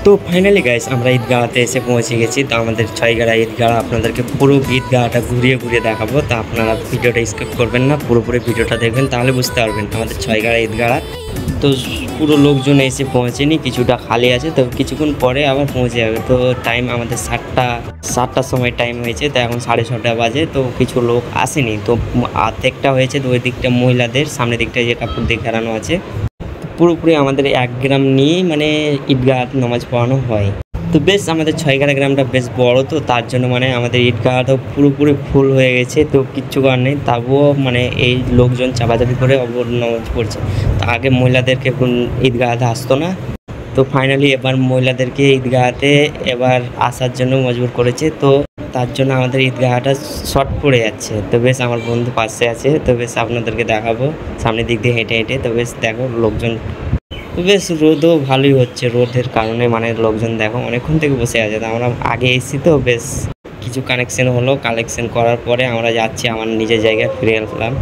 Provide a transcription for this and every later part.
তো finally guys আমরা ঈদগাহতে এসে পৌঁছে গেছি। তো আমাদের ছয়গাড়া ঈদগাহ আপনাদেরকে পুরো ঈদগাহটা ঘুরিয়ে ঘুরিয়ে দেখাবো। তো আপনারা ভিডিওটা স্কিপ করবেন না, পুরোপুরি ভিডিওটা দেখবেন, তাহলে বুঝতে পারবেন আমাদের ছয়গাড়া ঈদগাহ। তো পুরো লোকজন এসে পৌঁছেনি, কিছুটা খালি আছে, তো কিছুক্ষণ পরে আবার পৌঁছে যাবে। তো টাইম আমাদের সাতটার সময় টাইম হয়েছে, তো এখন 6:30 বাজে। তো কিছু লোক আসেনি, তো অর্ধেকটা হয়েছে। তো ওই দিকটা মহিলাদের, সামনের দিকটা যে কাপড় দিয়ে ঘেরানো আছে, পুরোপুরি আমাদের 1 গ্রাম নিয়েই মানে ঈদগাহ নামাজ পড়ানো হয়। তো বেশ আমাদের ছয়গাড়া গ্রামটা বেশ বড়, তো তার জন্য মানে আমাদের ঈদগাহটা পুরোপুরি ফুল হয়ে গেছে। তো কিচ্ছু করার নেই, তবুও মানে এই লোকজন চাপাচাপি করে নামাজ পড়ছে। তো আগে মহিলাদেরকে ঈদগাহতে আসতো না, তো ফাইনালি এবার মহিলাদেরকে ঈদগাহতে এবার আসার জন্য মজবুর করেছে। তো তার জন্য আমাদের ঈদগাহটা শর্ট পড়ে যাচ্ছে। তো বেশ আমার বন্ধু পাশে আছে, তো বেশ আপনাদেরকে দেখাবো সামনের দিক দিয়ে হেঁটে হেঁটে। তো বেশ দেখো লোকজন, তো বেশ রোদও ভালোই হচ্ছে, রোদের কারণে মানে লোকজন দেখো অনেকক্ষণ থেকে বসে আছে। তো আমরা আগে এসেছি, তো বেশ কিছু কানেকশন হলো, কালেকশন করার পরে আমরা যাচ্ছি আমার নিজের জায়গায় ফিরে আসলাম।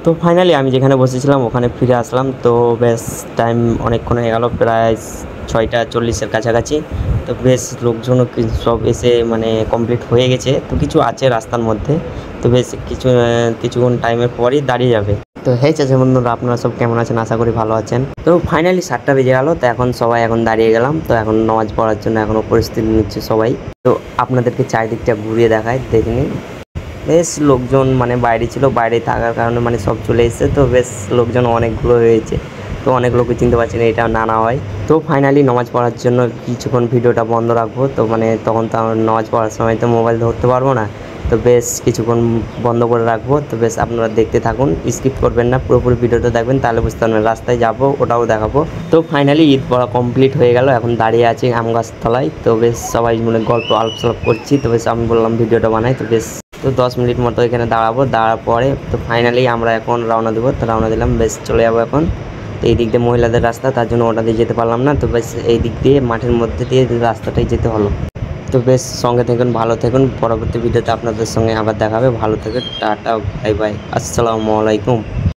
তো ফাইনালি আমি যেখানে বসেছিলাম ওখানে ফিরে আসলাম। তো বেশ টাইম অনেকক্ষণ হয়ে গেল, প্রায় 6:40-এর কাছাকাছি। তো বেশ লোকজনও সব এসে মানে কমপ্লিট হয়ে গেছে, তো কিছু আছে রাস্তার মধ্যে। তো বেশ কিছুক্ষণ টাইমের পরই দাঁড়িয়ে যাবে। তো হে চাচা বন্ধুরা, আপনারা সব কেমন আছেন? আশা করি ভালো আছেন। তো ফাইনালি 7টা বেজে গেল, তো এখন সবাই এখন দাঁড়িয়ে গেলাম। তো এখন নামাজ পড়ার জন্য এখনও প্রস্তুতি নিচ্ছে সবাই। তো আপনাদেরকে চারিদিকটা ঘুরিয়ে দেখায়, দেখে নিন। বেশ লোকজন মানে বাইরে ছিল, বাইরে থাকার কারণে মানে সব চলে এসেছে। তো বেশ লোকজন অনেকগুলো হয়েছে, তো অনেক লোকই চিনতে পারছি না এটা নানা হয়। তো ফাইনালি নামাজ পড়ার জন্য কিছুক্ষণ ভিডিওটা বন্ধ রাখবো। তো মানে তখন তো আমার নামাজ পড়ার সময় তো মোবাইল ধরতে পারবো না, তো বেশ কিছুক্ষণ বন্ধ করে রাখবো। তো বেশ আপনারা দেখতে থাকুন, স্কিপ করবেন না, পুরোপুরি ভিডিওটা দেখবেন, তাহলে বুঝতে পারবেন। রাস্তায় যাবো ওটাও দেখাবো। তো ফাইনালি ঈদ পড়া কমপ্লিট হয়ে গেল, এখন দাঁড়িয়ে আছি আম গাছ তলায়। তো বেশ সবাই মানে গল্প আলাপ করছি। তো বেশ আমি বললাম ভিডিওটা বানাই। তো বেশ তো 10 মিনিট মতো এখানে দাঁড়াবো, দাঁড়ার পরে তো ফাইনালি আমরা এখন রওনা দেবো। তো রওনা দিলাম, বেশ চলে যাবো এখন। তো এই দিক দিয়ে মহিলাদের রাস্তা, তার জন্য ওটা দিয়ে যেতে পারলাম না। তো বেশ এই দিক দিয়ে মাঠের মধ্যে দিয়ে রাস্তাটাই যেতে হলো। তো বেশ সঙ্গে থাকুন, ভালো থাকুন, পরবর্তী ভিডিওতে আপনাদের সঙ্গে আবার দেখা হবে। ভালো থাকুন, টাটা, বাই বাই, আসসালামু আলাইকুম।